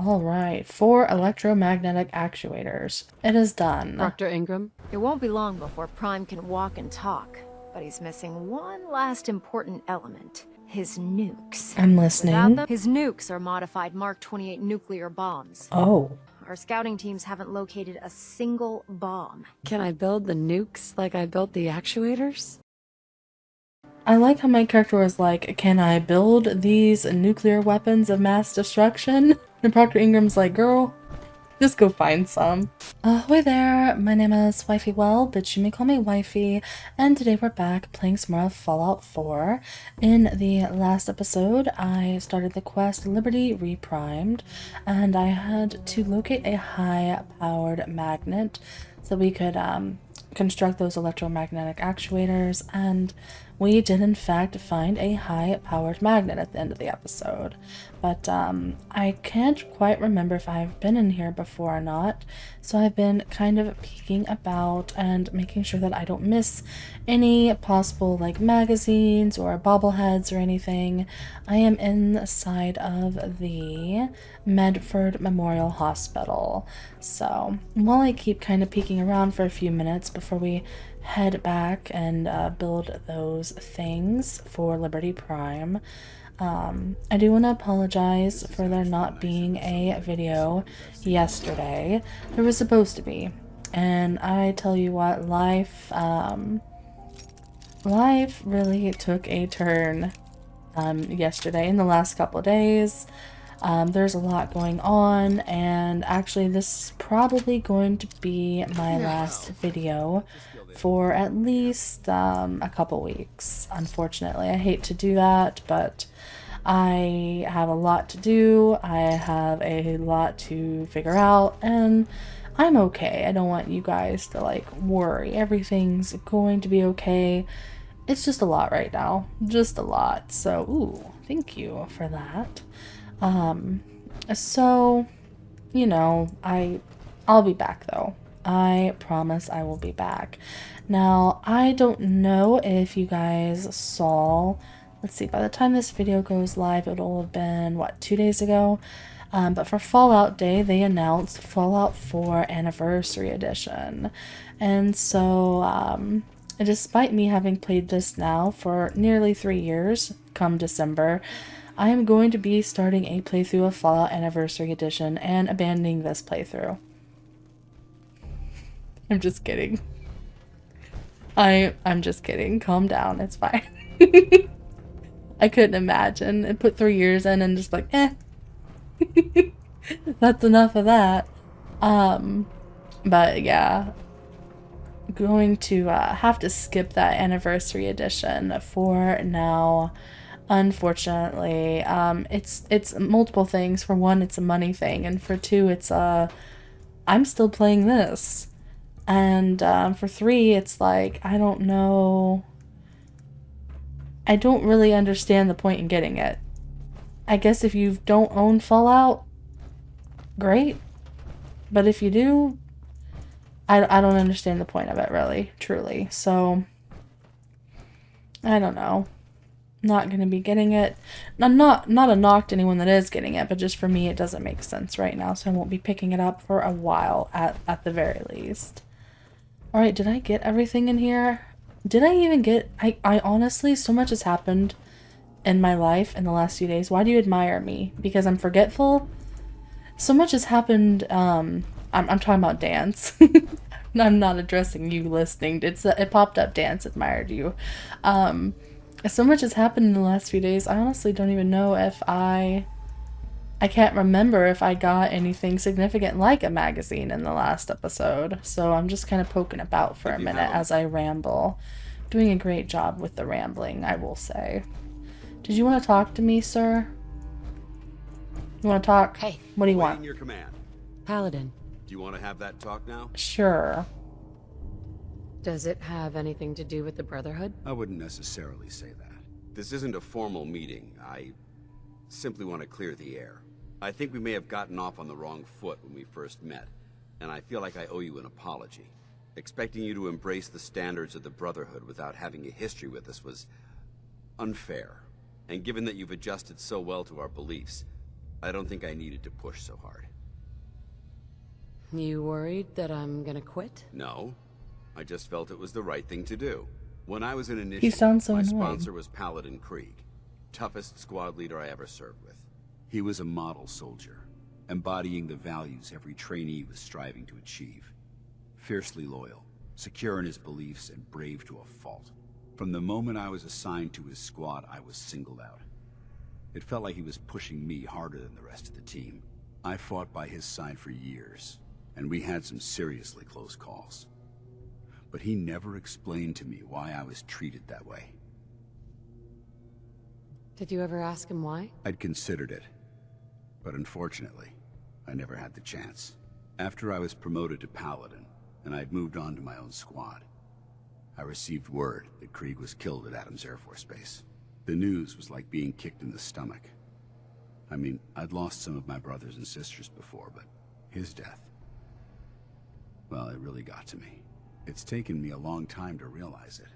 All right, 4 electromagnetic actuators. It is done. Dr. Ingram? It won't be long before Prime can walk and talk, but he's missing one last important element. His nukes. I'm Without listening. them, his nukes are modified Mark 28 nuclear bombs. Oh. Our scouting teams haven't located a single bomb. Can I build the nukes like I built the actuators? I like how my character was like, can I build these nuclear weapons of mass destruction? And Proctor Ingram's like, girl, just go find some. Ahoy there, my name is WifeyWhale, but you may call me Wifey, and today we're back playing some more of Fallout 4. In the last episode, I started the quest Liberty Reprimed, and I had to locate a high-powered magnet so we could construct those electromagnetic actuators, and we did in fact find a high-powered magnet at the end of the episode. But I can't quite remember if I've been in here before or not, so I've been kind of peeking about and making sure that I don't miss any possible like magazines or bobbleheads or anything. I am inside of the Medford Memorial Hospital, so while I keep kind of peeking around for a few minutes before we head back and build those things for Liberty Prime, I do want to apologize for there not being a video yesterday. There was supposed to be, and I tell you what, life really took a turn yesterday. In the last couple of days, there's a lot going on, and actually this is probably going to be my last video for at least a couple weeks. Unfortunately, I hate to do that, but I have a lot to do. I have a lot to figure out, and I'm okay. I don't want you guys to like worry. Everything's going to be okay. It's just a lot right now. Just a lot. So, ooh, thank you for that. So, you know, I'll be back though. I promise I will be back. Now, I don't know if you guys saw, let's see, by the time this video goes live, it'll have been, what, 2 days ago? But for Fallout Day, they announced Fallout 4 Anniversary Edition. And so, despite me having played this now for nearly 3 years, come December, I am going to be starting a playthrough of Fallout Anniversary Edition and abandoning this playthrough. I'm just kidding. I'm just kidding. Calm down. It's fine. I couldn't imagine. I put 3 years in and just like, that's enough of that. But yeah, going to have to skip that Anniversary Edition for now. Unfortunately, it's multiple things. For one, it's a money thing, and for two, it's I'm still playing this, and for three, it's like I don't know. I don't really understand the point in getting it. I guess if you don't own Fallout, great, but if you do, I don't understand the point of it really, truly. So I don't know. Not going to be getting it. Not a knock to anyone that is getting it, but just for me it doesn't make sense right now, so I won't be picking it up for a while at the very least. Alright, did I get everything in here? Did I even get... I honestly, so much has happened in my life in the last few days. Why do you admire me? Because I'm forgetful? So much has happened, I'm talking about Dance. I'm not addressing you listening. It popped up, Dance admired you. So much has happened in the last few days. I honestly don't even know if I can't remember if I got anything significant like a magazine in the last episode. So I'm just kind of poking about for a minute as I ramble. Doing a great job with the rambling, I will say. Did you want to talk to me, sir? You want to talk? Hey. What do you want? Your command. Paladin. Do you want to have that talk now? Sure. Does it have anything to do with the Brotherhood? I wouldn't necessarily say that. This isn't a formal meeting. I simply want to clear the air. I think we may have gotten off on the wrong foot when we first met, and I feel like I owe you an apology. Expecting you to embrace the standards of the Brotherhood without having a history with us was unfair. And given that you've adjusted so well to our beliefs, I don't think I needed to push so hard. You worried that I'm gonna quit? No, I just felt it was the right thing to do. When I was an He initiate, sounds so my annoying. sponsor was Paladin Krieg, toughest squad leader I ever served with. He was a model soldier, embodying the values every trainee was striving to achieve. Fiercely loyal, secure in his beliefs, and brave to a fault. From the moment I was assigned to his squad, I was singled out. It felt like he was pushing me harder than the rest of the team. I fought by his side for years, and we had some seriously close calls. But he never explained to me why I was treated that way. Did you ever ask him why? I'd considered it, but unfortunately, I never had the chance. After I was promoted to Paladin, and I'd moved on to my own squad, I received word that Krieg was killed at Adams Air Force Base. The news was like being kicked in the stomach. I mean, I'd lost some of my brothers and sisters before, but his death, well, it really got to me. It's taken me a long time to realize it,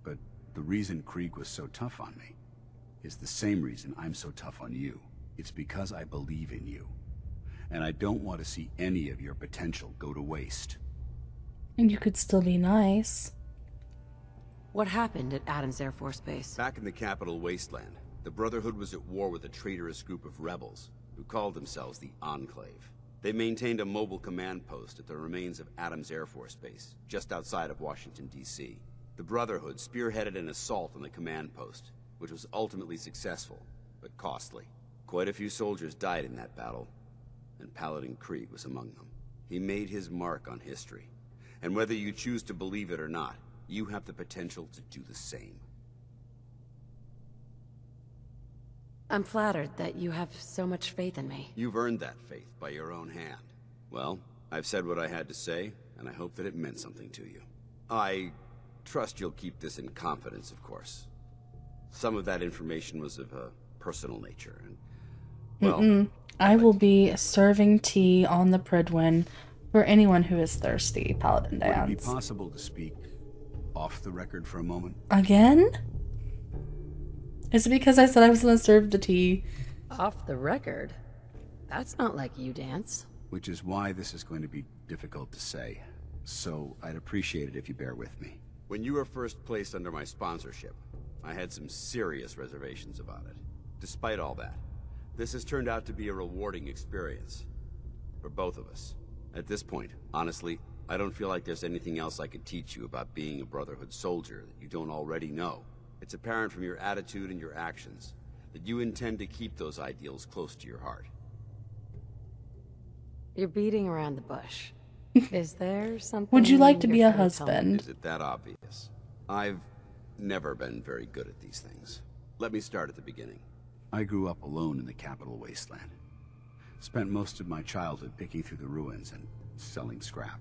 but the reason Krieg was so tough on me is the same reason I'm so tough on you. It's because I believe in you, and I don't want to see any of your potential go to waste. And you could still be nice. What happened at Adams Air Force Base? Back in the capital wasteland, the Brotherhood was at war with a traitorous group of rebels who called themselves the Enclave. They maintained a mobile command post at the remains of Adams Air Force Base, just outside of Washington, D.C. The Brotherhood spearheaded an assault on the command post, which was ultimately successful, but costly. Quite a few soldiers died in that battle, and Paladin Krieg was among them. He made his mark on history, and whether you choose to believe it or not, you have the potential to do the same. I'm flattered that you have so much faith in me. You've earned that faith by your own hand. Well, I've said what I had to say, and I hope that it meant something to you. I trust you'll keep this in confidence, of course. Some of that information was of a personal nature, and, well... I will be serving tea on the Pridwin for anyone who is thirsty, Paladin Would it be Dance. possible to speak off the record for a moment? Again? Is it because I said I was going to serve the tea? Off the record? That's not like you, Dance. Which is why this is going to be difficult to say, so I'd appreciate it if you bear with me. When you were first placed under my sponsorship, I had some serious reservations about it. Despite all that, this has turned out to be a rewarding experience. For both of us. At this point, honestly, I don't feel like there's anything else I could teach you about being a Brotherhood soldier that you don't already know. It's apparent from your attitude and your actions that you intend to keep those ideals close to your heart. You're beating around the bush. Is there something... Would you like to be you're a trying to tell me? husband? Is it that obvious? I've never been very good at these things. Let me start at the beginning. I grew up alone in the capital wasteland. Spent most of my childhood picking through the ruins and selling scrap.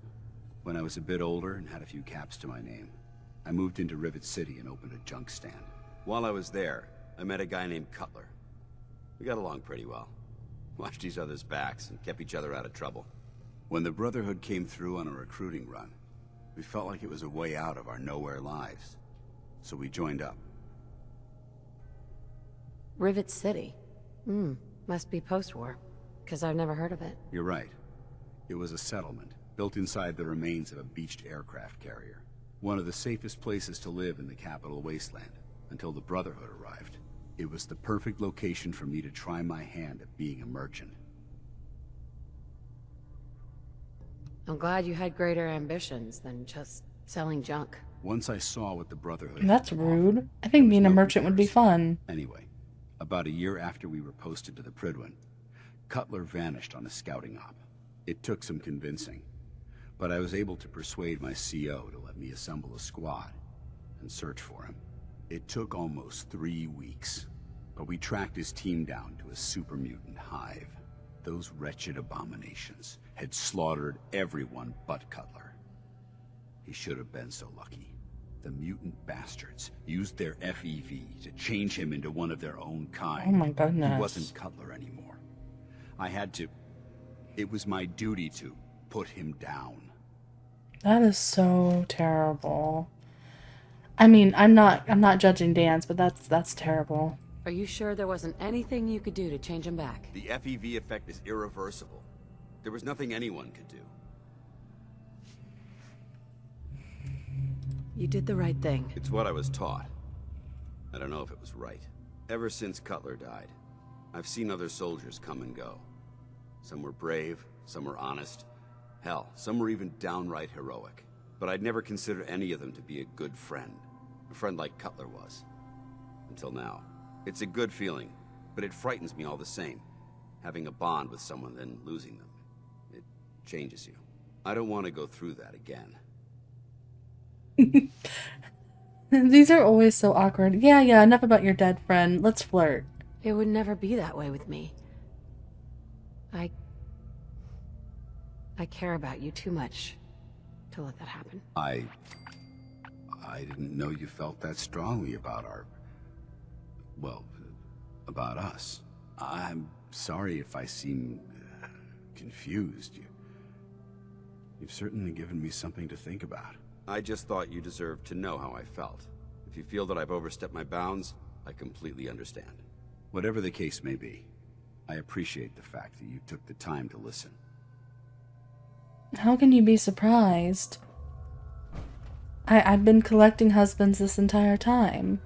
When I was a bit older and had a few caps to my name, I moved into Rivet City and opened a junk stand. While I was there, I met a guy named Cutler. We got along pretty well. Watched each other's backs and kept each other out of trouble. When the Brotherhood came through on a recruiting run, we felt like it was a way out of our nowhere lives. So we joined up. Rivet City? Must be post-war, because I've never heard of it. You're right. It was a settlement, built inside the remains of a beached aircraft carrier. One of the safest places to live in the capital wasteland, until the Brotherhood arrived. It was the perfect location for me to try my hand at being a merchant. I'm glad you had greater ambitions than just selling junk. Once I saw what the Brotherhood... That's had to rude. offer, I think there was being a no merchant would be comparison. fun. Anyway, about a year after we were posted to the Pridwin, Cutler vanished on a scouting op. It took some convincing, but I was able to persuade my CO to let me assemble a squad and search for him. It took almost 3 weeks, but we tracked his team down to a super mutant hive. Those wretched abominations had slaughtered everyone but Cutler. He should have been so lucky. The mutant bastards used their FEV to change him into one of their own kind. Oh my goodness. He wasn't Cutler anymore. I had to... It was my duty to put him down. That is so terrible. I mean, I'm not judging Dance, but that's terrible. Are you sure there wasn't anything you could do to change him back? The FEV effect is irreversible. There was nothing anyone could do. You did the right thing. It's what I was taught. I don't know if it was right. Ever since Cutler died, I've seen other soldiers come and go. Some were brave, some were honest. Hell, some were even downright heroic. But I'd never considered any of them to be a good friend. A friend like Cutler was. Until now. It's a good feeling, but it frightens me all the same. Having a bond with someone, then losing them. It changes you. I don't want to go through that again. These are always so awkward. Yeah, enough about your dead friend. Let's flirt. It would never be that way with me. I care about you too much to let that happen. I didn't know you felt that strongly about about us. I'm sorry if I seem confused. You've certainly given me something to think about. I just thought you deserved to know how I felt. If you feel that I've overstepped my bounds, I completely understand. Whatever the case may be, I appreciate the fact that you took the time to listen. How can you be surprised? I've been collecting husbands this entire time.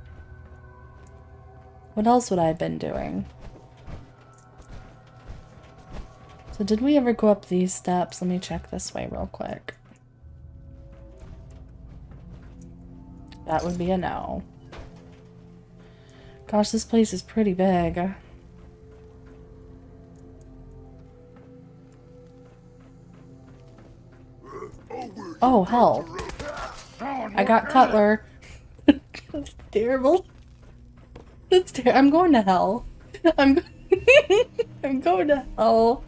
What else would I have been doing? So did we ever go up these steps? Let me check this way real quick. That would be a no. Gosh, this place is pretty big. Oh, hell. I got Cutler. That's terrible. I'm going to hell. I'm going to hell.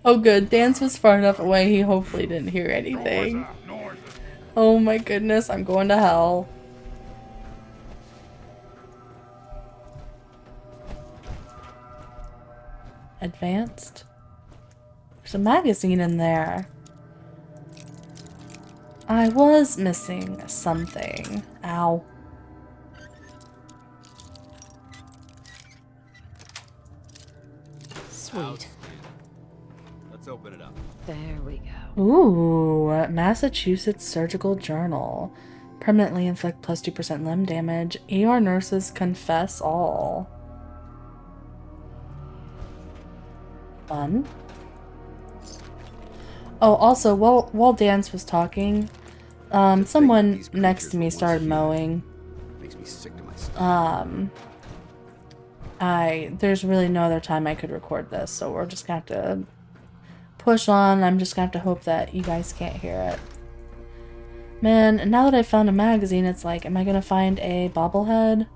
Oh, good. Dance was far enough away, he hopefully didn't hear anything. Oh my goodness, I'm going to hell. Advanced? There's a magazine in there. I was missing something. Ow. Sweet. Let's open it up. There we go. Ooh, Massachusetts Surgical Journal. Permanently inflict plus 2% limb damage. ER nurses confess all. Fun. Oh, also, while Dance was talking, someone next to me started mowing. Makes me sick to my stomach. There's really no other time I could record this, so we're just gonna have to push on. I'm just gonna have to hope that you guys can't hear it. Man, now that I found a magazine, it's like, am I gonna find a bobblehead?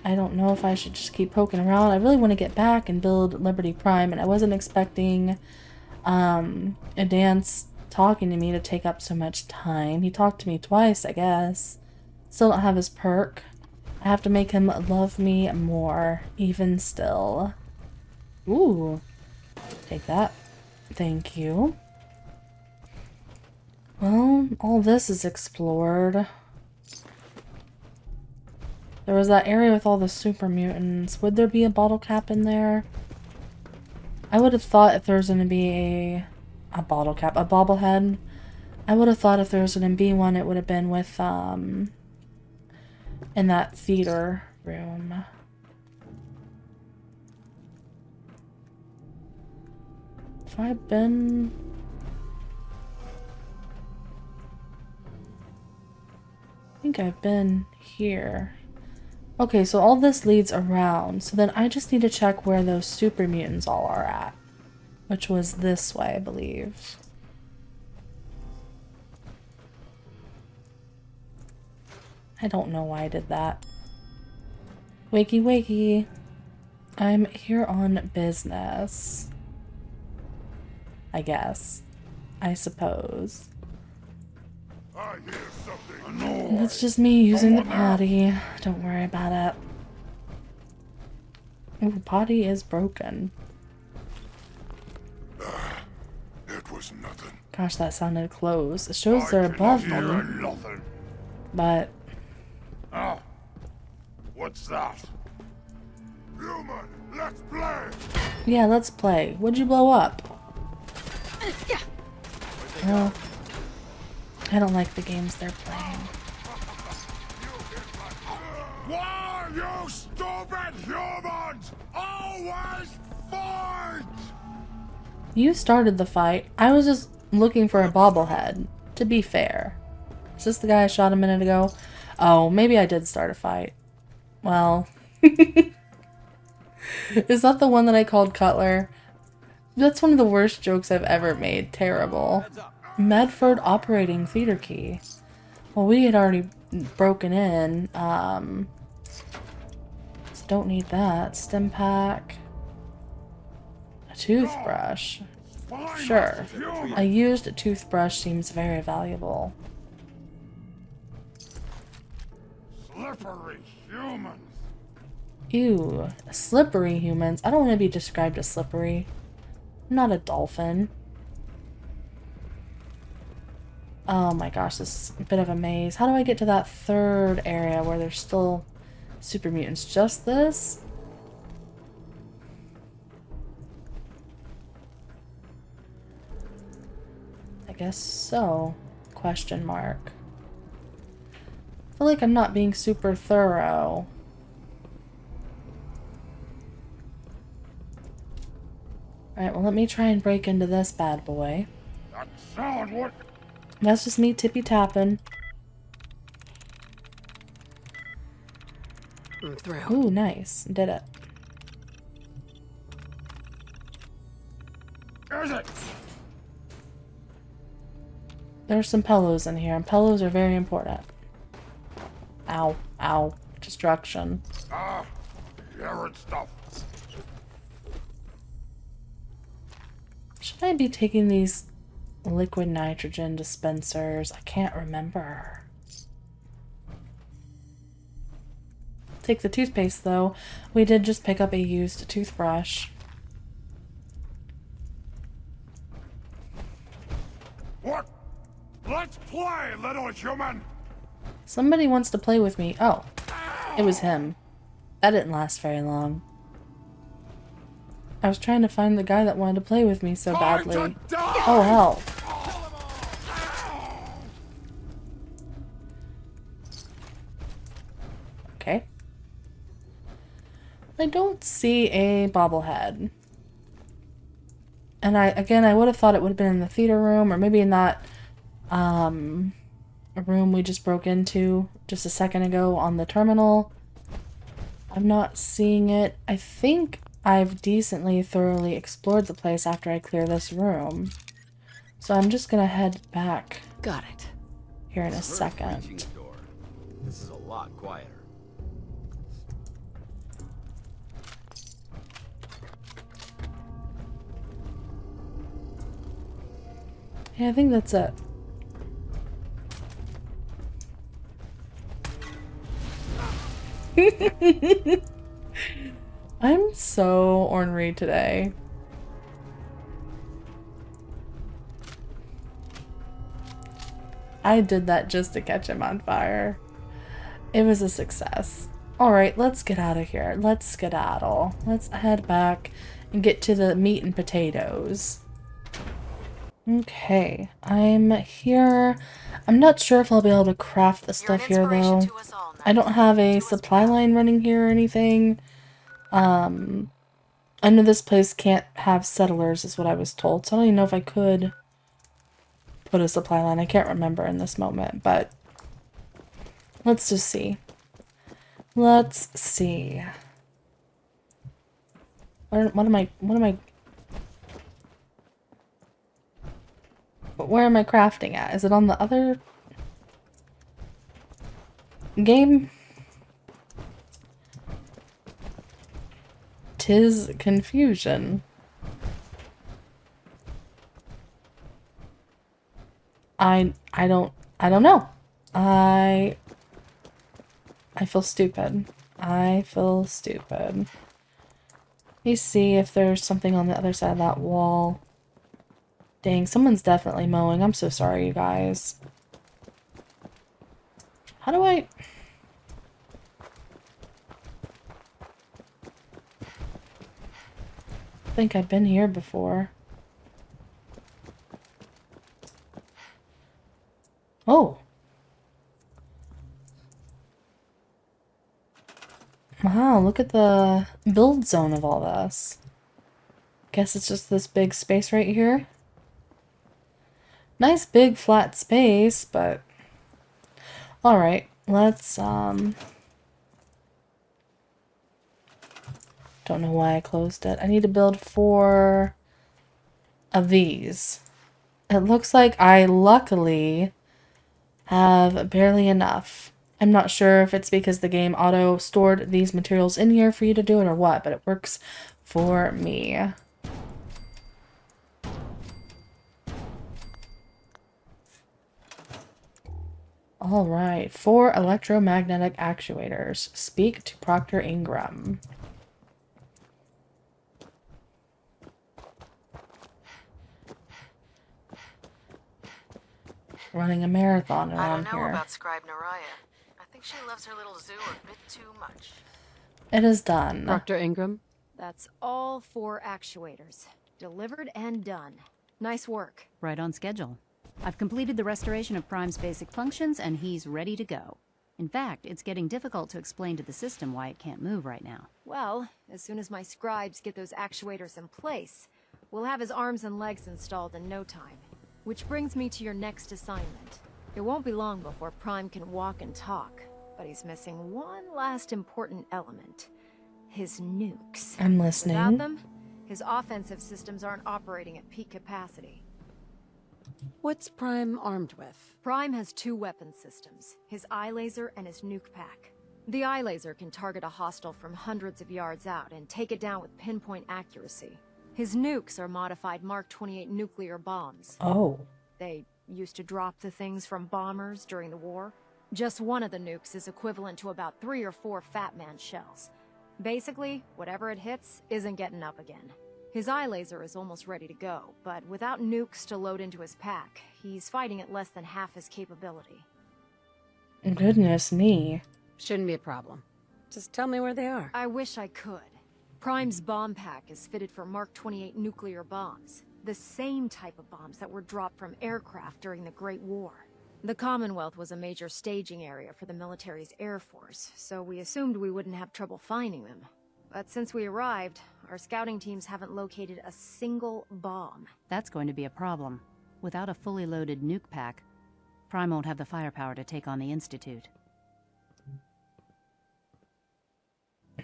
I don't know if I should just keep poking around. I really want to get back and build Liberty Prime, and I wasn't expecting a Dance talking to me to take up so much time. He talked to me twice, I guess. Still don't have his perk. I have to make him love me more, even still. Ooh. Take that. Thank you. Well, all this is explored. There was that area with all the super mutants. Would there be a bottle cap in there? I would have thought if there was going to be a bottle cap, a bobblehead. I would have thought if there was going to be one, it would have been with, in that theater room. Have I been... I think I've been here. Okay, so all this leads around. So then I just need to check where those super mutants all are at. Which was this way, I believe. I don't know why I did that. Wakey wakey. I'm here on business. I guess. I suppose. I hear something. That's just me using the potty. Don't worry about it. Ooh, potty is broken. It was nothing. Gosh, that sounded close. It shows they're above me. Nothing. But Ah, what's What's that? Human, let's play! Yeah, let's play. What'd you blow up? Well, I don't like the games they're playing. Why, you stupid humans! Always fight! You started the fight. I was just looking for a bobblehead, to be fair. Is this the guy I shot a minute ago? Oh, maybe I did start a fight. Well. Is that the one that I called Cutler? That's one of the worst jokes I've ever made. Terrible. Medford operating theater key. Well, we had already broken in. So don't need that. Stim pack. A toothbrush. Sure. A used toothbrush seems very valuable. Slippery humans! Ew. Slippery humans. I don't want to be described as slippery. I'm not a dolphin. Oh my gosh, this is a bit of a maze. How do I get to that third area where there's still super mutants? Just this? I guess so. Question mark. I feel like I'm not being super thorough. Alright, well let me try and break into this bad boy. That sound what? That's just me tippy-tapping. I'm through. Ooh, nice. Did it. Is it? There's some pillows in here, and pillows are very important. Ow. Ow. Destruction. Ah, carrot stuff. Should I be taking these liquid nitrogen dispensers? I can't remember. Take the toothpaste, though. We did just pick up a used toothbrush. What? Let's play, little human! Somebody wants to play with me. Oh, it was him. That didn't last very long. I was trying to find the guy that wanted to play with me so badly. Oh, hell. Okay. I don't see a bobblehead. And I would have thought it would have been in the theater room, or maybe in that room we just broke into just a second ago on the terminal. I'm not seeing it. I think I've decently thoroughly explored the place after I clear this room. So I'm just gonna head back Got it. here in a Reaching second. the door. This is a lot quieter. Yeah, I think that's it. I'm so ornery today. I did that just to catch him on fire. It was a success. Alright, let's get out of here. Let's skedaddle. Let's head back and get to the meat and potatoes. Okay, I'm here. I'm not sure if I'll be able to craft the stuff here, though. I don't have a supply line running here or anything. I know this place can't have settlers, is what I was told, so I don't even know if I could put a supply line. I can't remember in this moment, but let's just see. Let's see. Where am I crafting at? Is it on the other game? 'Tis confusion. I don't know. I feel stupid. I feel stupid. Let me see if there's something on the other side of that wall. Dang, someone's definitely mowing. I'm so sorry, you guys. How do I... think I've been here before. Oh. Wow, look at the build zone of all this. Guess it's just this big space right here. Nice big flat space, but alright, let's don't know why I closed it. I need to build 4 of these. It looks like I luckily have barely enough. I'm not sure if it's because the game auto stored these materials in here for you to do it or what, but it works for me. Alright, 4 electromagnetic actuators. Speak to Proctor Ingram. Running a marathon around I don't know here. about Scribe Naraya. I think she loves her little zoo a bit too much. It is done. Dr. Ingram? That's all 4 actuators. Delivered and done. Nice work. Right on schedule. I've completed the restoration of Prime's basic functions, and he's ready to go. In fact, it's getting difficult to explain to the system why it can't move right now. Well, as soon as my scribes get those actuators in place, we'll have his arms and legs installed in no time. Which brings me to your next assignment. It won't be long before Prime can walk and talk, but he's missing one last important element. His nukes. I'm listening. Without them, his offensive systems aren't operating at peak capacity. What's Prime armed with? Prime has 2 weapon systems, his eye laser and his nuke pack. The eye laser can target a hostile from hundreds of yards out and take it down with pinpoint accuracy. His nukes are modified Mark 28 nuclear bombs. Oh. They used to drop the things from bombers during the war. Just one of the nukes is equivalent to about 3 or 4 Fat Man shells. Basically, whatever it hits isn't getting up again. His eye laser is almost ready to go, but without nukes to load into his pack, he's fighting at less than half his capability. Goodness me. Shouldn't be a problem. Just tell me where they are. I wish I could. Prime's bomb pack is fitted for Mark 28 nuclear bombs, the same type of bombs that were dropped from aircraft during the Great War. The Commonwealth was a major staging area for the military's air force, so we assumed we wouldn't have trouble finding them. But since we arrived, our scouting teams haven't located a single bomb. That's going to be a problem. Without a fully loaded nuke pack, Prime won't have the firepower to take on the Institute.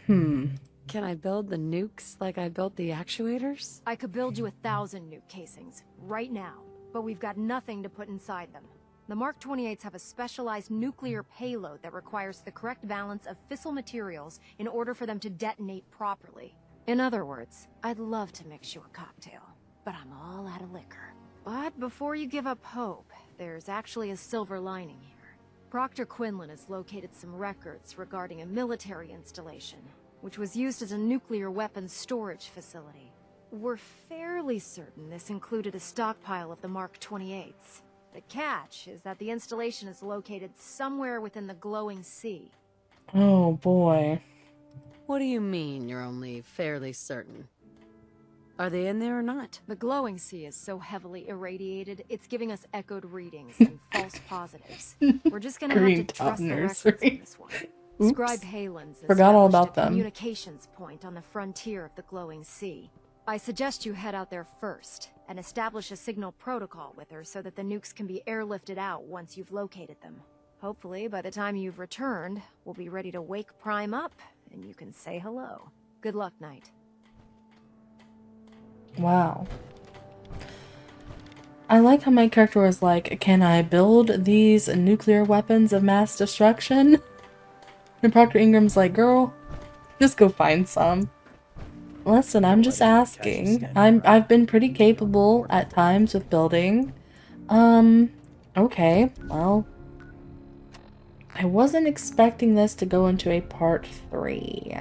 Can I build the nukes like I built the actuators? I could build you 1,000 nuke casings, right now, but we've got nothing to put inside them. The Mark 28s have a specialized nuclear payload that requires the correct balance of fissile materials in order for them to detonate properly. In other words, I'd love to mix you a cocktail, but I'm all out of liquor. But before you give up hope, there's actually a silver lining here. Proctor Quinlan has located some records regarding a military installation, which was used as a nuclear weapons storage facility. We're fairly certain this included a stockpile of the Mark 28s. The catch is that the installation is located somewhere within the glowing sea. Oh boy. What do you mean you're only fairly certain? Are they in there or not? The glowing sea is so heavily irradiated, it's giving us echoed readings and false positives. We're just gonna have to Green trust the top records on nursery. this one. Oops. Scribe Halen's Forgot all established about a them. communications point on the frontier of the glowing sea. I suggest you head out there first and establish a signal protocol with her so that the nukes can be airlifted out once you've located them. Hopefully, by the time you've returned, we'll be ready to wake Prime up and you can say hello. Good luck, Knight. Wow. I like how my character was like, can I build these nuclear weapons of mass destruction? And Proctor Ingram's like, girl, just go find some. Listen, I'm just asking. I've been pretty capable at times with building. Okay, well, I wasn't expecting this to go into a part 3.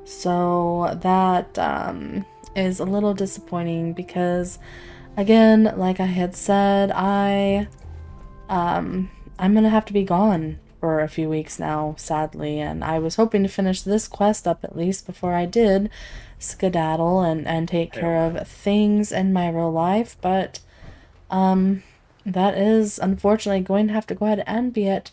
So that is a little disappointing because, again, like I had said, I'm gonna have to be gone for a few weeks now, sadly, and I was hoping to finish this quest up at least before I did skedaddle and take care of things in my real life, but that is unfortunately going to have to go ahead and be it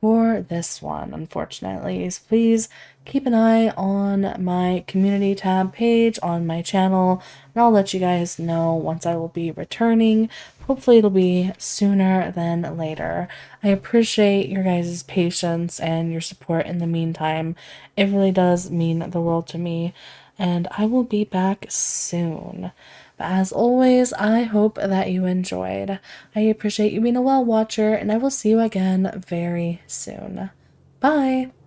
for this one, unfortunately. So please keep an eye on my community tab page on my channel, and I'll let you guys know once I will be returning. Hopefully it'll be sooner than later. I appreciate your guys' patience and your support in the meantime. It really does mean the world to me, and I will be back soon. But as always, I hope that you enjoyed. I appreciate you being a well watcher, and I will see you again very soon. Bye!